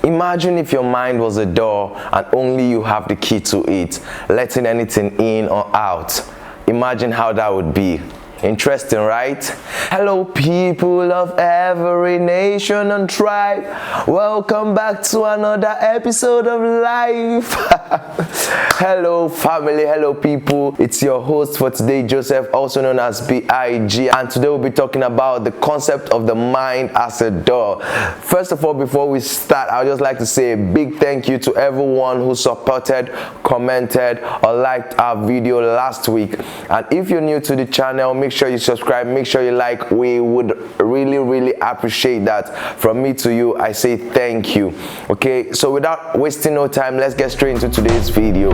Imagine if your mind was a door and only you have the key to it, letting anything in or out. Imagine how that would be. Interesting, right? Hello, people of every nation and tribe. Welcome back to another episode of life. Hello, family. Hello, people. It's your host for today, Joseph, also known as BIG. And today we'll be talking about the concept of the mind as a door. First of all, before we start, I would just like to say a big thank you to everyone who supported, commented, or liked our video last week. And if you're new to the channel, make sure you subscribe, make sure you like. We would really appreciate that. From me to you, I say thank you. Okay, so without wasting no time, let's get straight into today's video.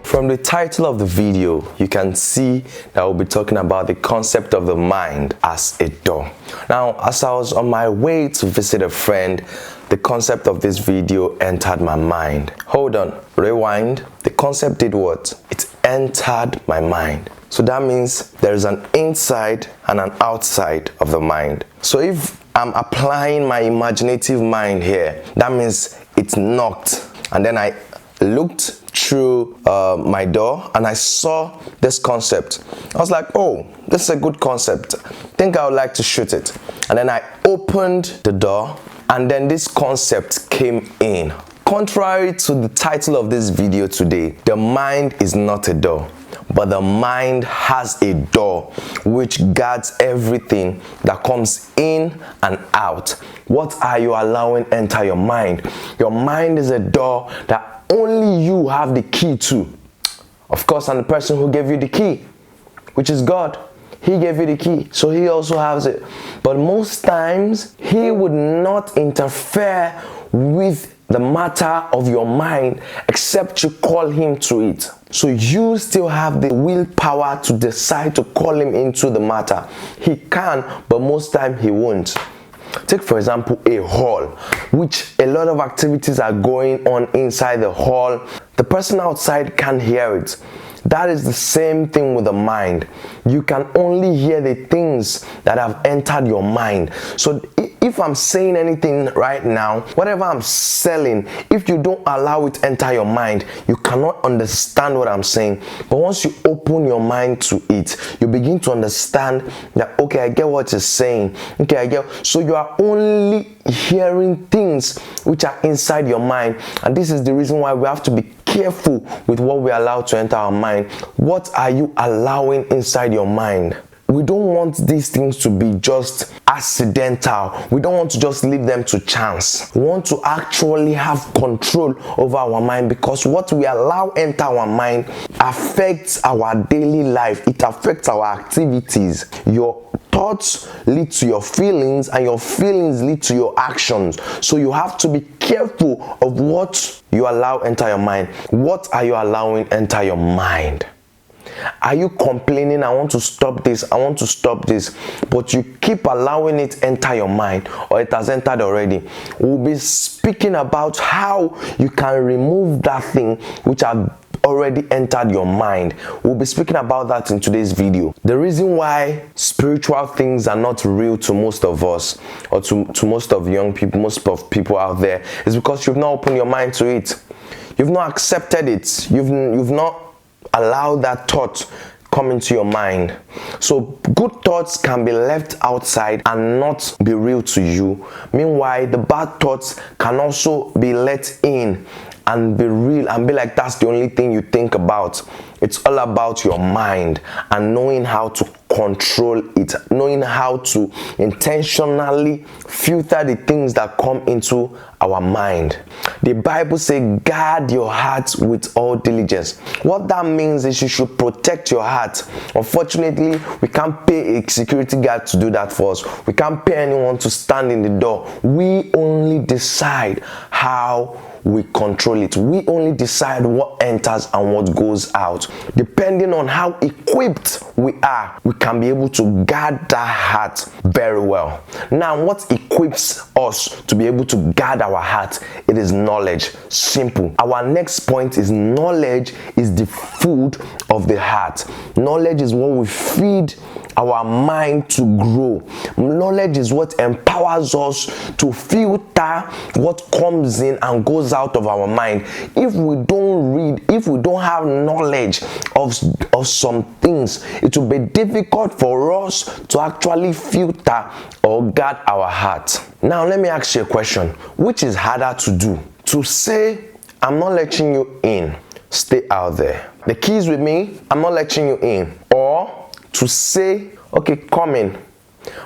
From the title of the video, you can see that we'll be talking about the concept of the mind as a door. Now, as I was on my way to visit a friend, the concept of this video entered my mind. Hold on, rewind. The concept did what? It entered my mind. So that means there is an inside and an outside of the mind. So if I'm applying my imaginative mind here, that means it's knocked. And then I looked through my door and I saw this concept. I was like, oh, this is a good concept. I think I would like to shoot it. And then I opened the door and then this concept came in. Contrary to the title of this video today, the mind is not a door, but the mind has a door which guards everything that comes in and out. What are you allowing enter your mind? Your mind is a door that only you have the key to. Of course, and the person who gave you the key, which is God. He gave you the key, so he also has it. But most times, he would not interfere with the matter of your mind except you call him to it. So you still have the willpower to decide to call him into the matter. He can, but most time he won't. Take for example a hall, which a lot of activities are going on inside the hall. The person outside can't hear it. That is the same thing with the mind. You can only hear the things that have entered your mind. So if I'm saying anything right now, whatever I'm selling, if you don't allow it enter your mind, you cannot understand what I'm saying. But once you open your mind to it, you begin to understand that, okay, I get what you're saying. Okay, I get. So you are only hearing things which are inside your mind. And this is the reason why we have to be careful with what we allow to enter our mind. What are you allowing inside your mind? We don't want these things to be just accidental. We don't want to just leave them to chance. We want to actually have control over our mind, because what we allow enter our mind affects our daily life. It affects our activities. Your thoughts lead to your feelings, and your feelings lead to your actions. So you have to be careful of what you allow enter your mind. What are you allowing enter your mind? Are you complaining, I want to stop this, I want to stop this, but you keep allowing it enter your mind, or it has entered already? We'll be speaking about how you can remove that thing which have already entered your mind. We'll be speaking about that in today's video. The reason why spiritual things are not real to most of us, or to most of young people, most of people out there, is because you've not opened your mind to it. You've not accepted it. You've not allow that thought come into your mind. So good thoughts can be left outside and not be real to you. Meanwhile, the bad thoughts can also be let in and be real and be like that's the only thing you think about. It's all about your mind and knowing how to control it, knowing how to intentionally filter the things that come into our mind. The Bible says, guard your heart with all diligence. What that means is you should protect your heart. Unfortunately, we can't pay a security guard to do that for us. We can't pay anyone to stand in the door. We only decide how we control it. We only decide what enters and what goes out. Depending on how equipped we are, we can be able to guard that heart very well. Now, what equips us to be able to guard our heart? It is knowledge. Simple. Our next point is knowledge is the food of the heart. Knowledge is what we feed our mind to grow. Knowledge is what empowers us to filter what comes in and goes out of our mind. If we don't read, if we don't have knowledge of some things, it will be difficult for us to actually filter or guard our heart. Now let me ask you a question. Which is harder to do? To say, I'm not letting you in, stay out there. The key is with me, I'm not letting you in. Or to say, okay, come in.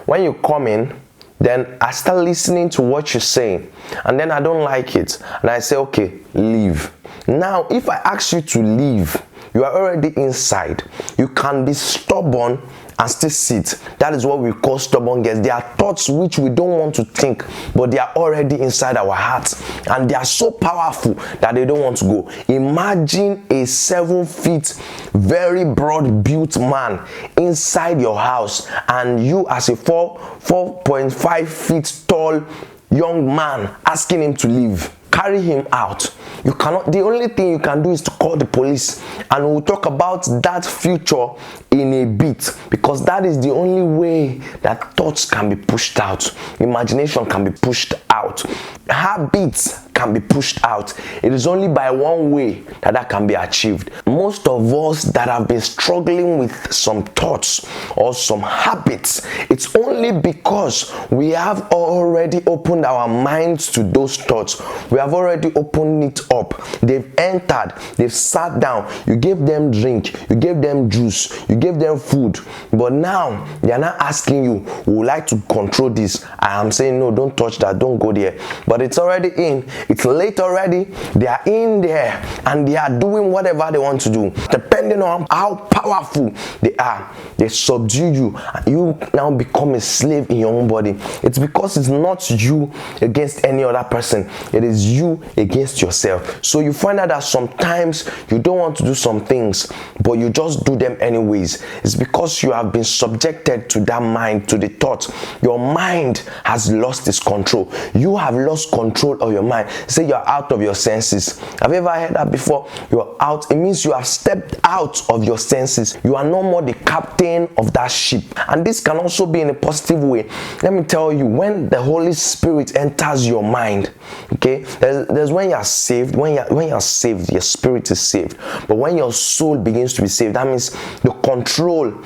When you come in, then I start listening to what you're saying, and then I don't like it, and I say, okay, leave. Now, if I ask you to leave, you are already inside. You can be stubborn and still sit. That is what we call stubborn guests. They are thoughts which we don't want to think, but they are already inside our hearts, and they are so powerful that they don't want to go. Imagine a 7 feet, very broad built man inside your house, and you as a 4.5 feet tall young man asking him to leave. Carry him out. You cannot. The only thing you can do is to call the police, and we'll talk about that future in a bit, because that is the only way that thoughts can be pushed out, imagination can be pushed out, habits can be pushed out. It is only by one way that can be achieved. Most of us that have been struggling with some thoughts or some habits, it's only because we have already opened our minds to those thoughts. We have already opened it up. They've entered, they've sat down, you gave them drink, you gave them juice, you gave them food, but now they are not asking you, we would like to control this. I am saying, no, don't touch that, don't go there. But it's already in. It's late already. They are in there and they are doing whatever they want to do. Depending on how powerful they are, they subdue you, and you now become a slave in your own body. It's because it's not you against any other person. It is you against yourself. So you find out that sometimes you don't want to do some things, but you just do them anyways. It's because you have been subjected to that mind, to the thought. Your mind has lost its control. You have lost control of your mind. Say you're out of your senses. Have you ever heard that before? You're out. It means you have stepped out of your senses. You are no more the captain of that ship. And this can also be in a positive way. Let me tell you, when the Holy Spirit enters your mind, okay, there's when you're saved. When you're saved, your spirit is saved. But when your soul begins to be saved, that means the control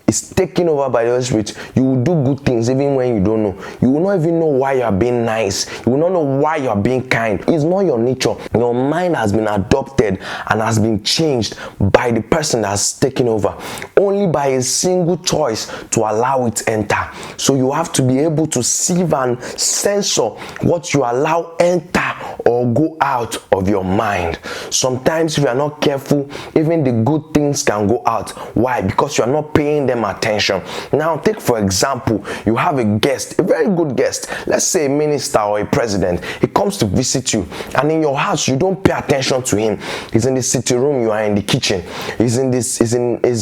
is taken over by the Holy Spirit. You will do good things even when you don't know. You will not even know why you are being nice. You will not know why you are being kind. It's not your nature. Your mind has been adopted and has been changed by the person that has taken over, only by a single choice to allow it enter. So you have to be able to sieve and censor what you allow enter or go out of your mind. Sometimes if you are not careful, even the good things can go out. Why? Because you are not paying them attention. Now take for example, you have a guest, a very good guest, let's say a minister or a president. He comes to visit you, and in your house you don't pay attention to him. He's in the sitting room, you are in the kitchen. He's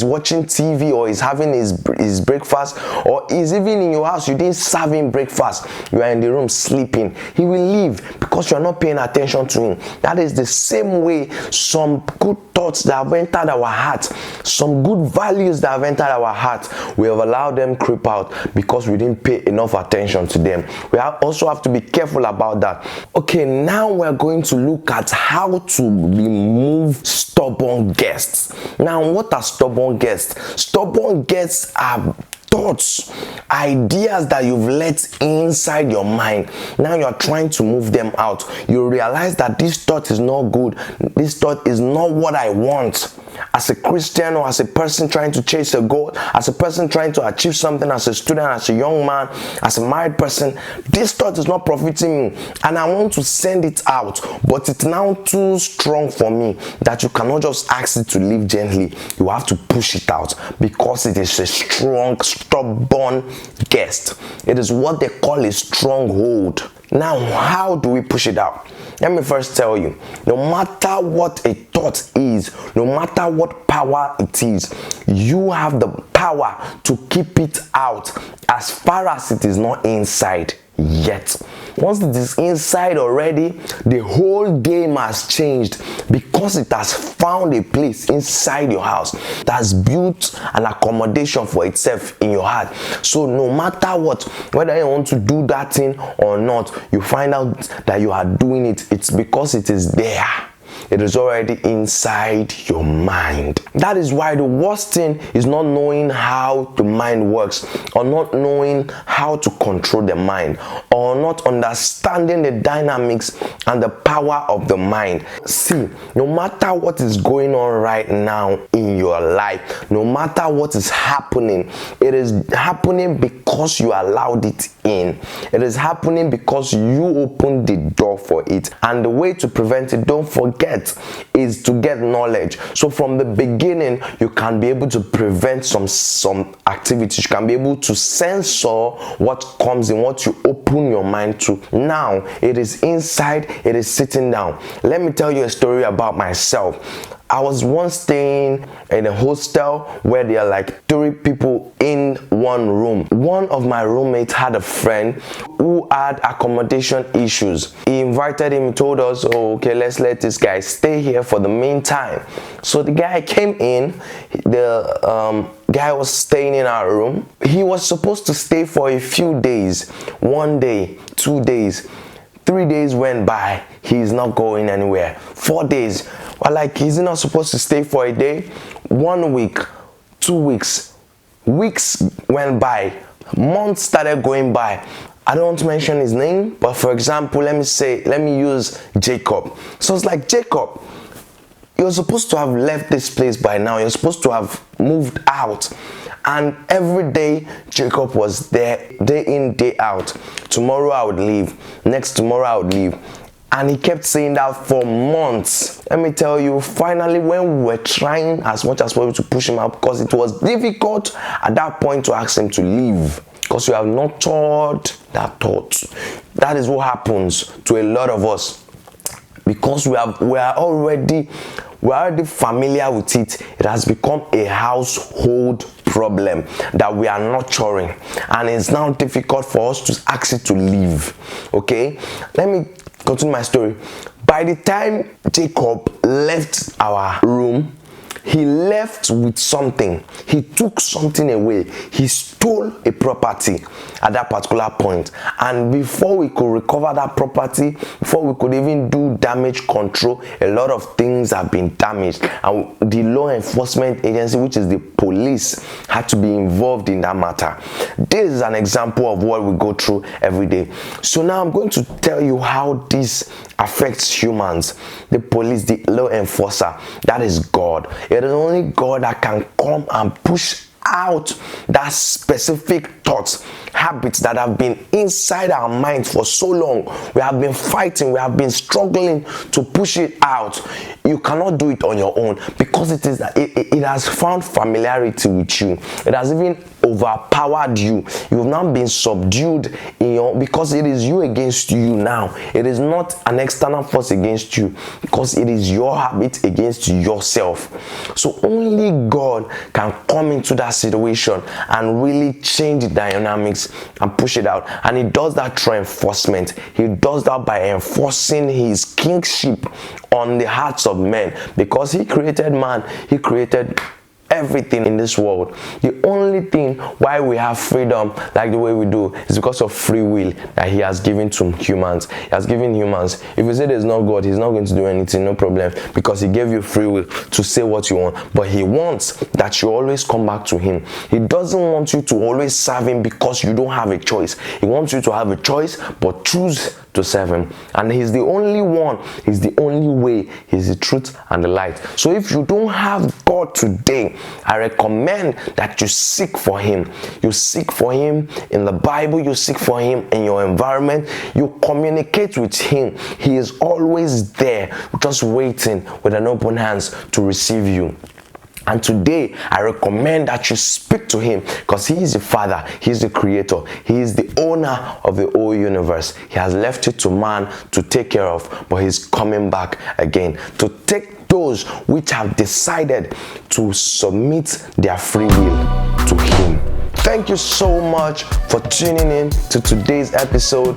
watching TV, or he's having his breakfast, or he's even in your house, you didn't serve him breakfast, you are in the room sleeping. He will leave because you are not paying attention to him. That is the same way some good thoughts that have entered our heart, some good values that have entered our heart, we have allowed them creep out because we didn't pay enough attention to them. We also have to be careful about that. Okay, now we're going to look at how to remove stubborn guests. Now, what are stubborn guests? Stubborn guests are thoughts, ideas that you've let inside your mind. Now you're trying to move them out. You realize that this thought is not good. This thought is not what I want. As a Christian, or as a person trying to chase a goal, as a person trying to achieve something, as a student, as a young man, as a married person, this thought is not profiting me, and I want to send it out, but it's now too strong for me that you cannot just ask it to leave gently. You have to push it out because it is a strong, stubborn guest. It is what they call a stronghold. Now, how do we push it out? Let me first tell you, no matter what a thought is, no matter what power it is, you have the power to keep it out as far as it is not inside yet. Once it is inside already, the whole game has changed because it has found a place inside your house. It has built an accommodation for itself in your heart. So no matter what, whether you want to do that thing or not, you find out that you are doing it. It's because it is there. It is already inside your mind. That is why the worst thing is not knowing how the mind works, or not knowing how to control the mind, or not understanding the dynamics and the power of the mind. See, no matter what is going on right now in your life, no matter what is happening, it is happening because you allowed it in. It is happening because you opened the door for it. And the way to prevent it, don't forget, is to get knowledge. So from the beginning, you can be able to prevent some activities. You can be able to censor what comes in, what you open your mind to. Now it is inside, it is sitting down. Let me tell you a story about myself. I was once staying in a hostel where there are like 3 people in one room. One of my roommates had a friend who had accommodation issues. He invited him, told us, oh, okay, let's let this guy stay here for the meantime. So the guy came in, the guy was staying in our room. He was supposed to stay for a few days, 1 day, 2 days. 3 days went by, he's not going anywhere. 4 days, well, like, he's not supposed to stay for a day. 1 week, 2 weeks, weeks went by, months started going by. I don't want to mention his name, but for example, let me use Jacob. So it's like, Jacob, you're supposed to have left this place by now. You're supposed to have moved out. And every day, Jacob was there, day in, day out. Tomorrow I would leave. Next tomorrow I would leave. And he kept saying that for months. Let me tell you, finally, when we were trying as much as possible to push him out, because it was difficult at that point to ask him to leave, because you have not thought that thought. That is what happens to a lot of us. Because we are already familiar with it. It has become a household problem that we are nurturing, and it's now difficult for us to ask it to leave. Okay, let me continue my story. By the time Jacob left our room, he left with something. He took something away. He stole a property at that particular point. And before we could recover that property, before we could even do damage control, a lot of things have been damaged. And the law enforcement agency, which is the police, had to be involved in that matter. This is an example of what we go through every day. So now I'm going to tell you how this affects humans. The police, the law enforcer, that is God. It is only God that can come and push out that specific thoughts, habits that have been inside our minds for so long. We have been fighting, we have been struggling to push it out. You cannot do it on your own, because it has found familiarity with you. It has even overpowered you. You've now been subdued because it is you against you now. It is not an external force against you, because it is your habit against yourself. So only God can come into that situation and really change the dynamics and push it out. And he does that through enforcement. He does that by enforcing his kingship on the hearts of men, because he created man, he created everything in this world. The only thing why we have freedom like the way we do is because of free will that he has given to humans. He has given humans. If you say there's no God, he's not going to do anything, no problem, because he gave you free will to say what you want. But he wants that you always come back to him. He doesn't want you to always serve him because you don't have a choice. He wants you to have a choice, but choose to serve him. And he's the only one, he's the only way, he's the truth and the light. So if you don't have God today, I recommend that you seek for him. You seek for him in the Bible, you seek for him in your environment, you communicate with him. He is always there, just waiting with an open hands to receive you. And today, I recommend that you speak to him, because he is the Father, he is the Creator, he is the owner of the whole universe. He has left it to man to take care of, but he's coming back again to take those which have decided to submit their free will to him. Thank you so much for tuning in to today's episode.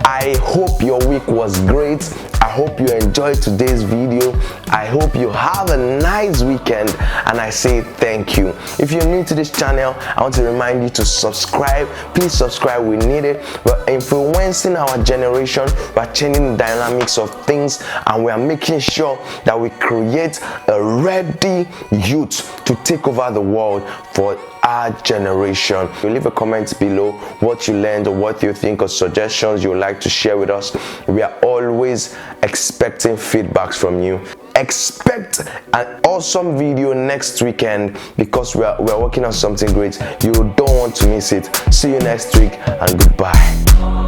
I hope your week was great. I hope you enjoyed today's video. I hope you have a nice weekend, and I say thank you. If you're new to this channel, I want to remind you to subscribe. Please subscribe, we need it. We're influencing our generation, we're changing the dynamics of things, and we are making sure that we create a ready youth to take over the world for our generation. You leave a comment below what you learned or what you think or suggestions you would like to share with us. We are always expecting feedbacks from you. Expect an awesome video next weekend because we're working on something great. You don't want to miss it. See you next week, and goodbye.